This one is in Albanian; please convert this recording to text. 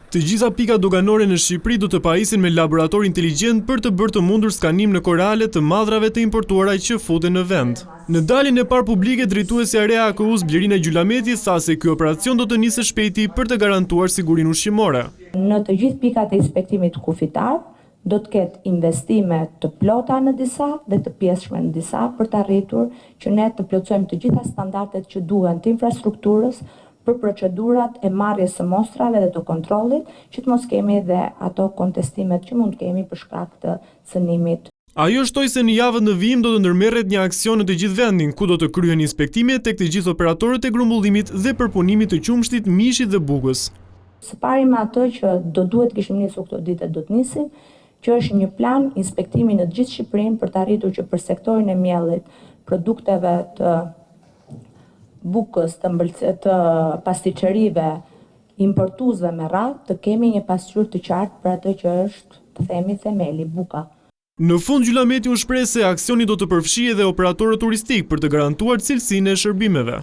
Të gjitha pikat doganore në Shqipëri do të paisin me laborator inteligjent për të bërë të mundur skanim në korale të madrave të importuara që futen në vend. Në daljen e parë publike, drejtuesja e AKU-s Blerina Gjulameti tha se ky operacion do të nisë shpejti për të garantuar sigurinë ushqimore. Në të gjithë pikat e inspektimit kufitar, do të ketë investime të plota në disa dhe të pjesshme në disa për të arritur që ne të plotësojmë të gjitha standardet që duhen të infrastrukturës për procedurat e marrjes së mostrave dhe të kontrollit, që të mos kemi dhe ato kontestimet që mund kemi për shkak të cënimit. Ajo shtoi se në javën në vijim do të ndërmerret një aksion në të gjithë vendin, ku do të kryhen inspektime tek të gjithë operatorët e grumbullimit dhe përpunimit të qumshtit, mishit dhe bukës. Së pari me atë që do duhet kishim nisur këto ditë do të nisim, që është një plan inspektimi në të gjithë Shqipërinë për të arritur që për sektorin e miellit, produkteve të bukës, të pastiqerive, importuesve me radhë, të kemi një pasqyrë të qartë për atë që është, të themi, themeli, buka. Në fund, Gjulameti u shpreh se aksioni do të përfshijë edhe operatorët turistik për të garantuar cilësinë e shërbimeve.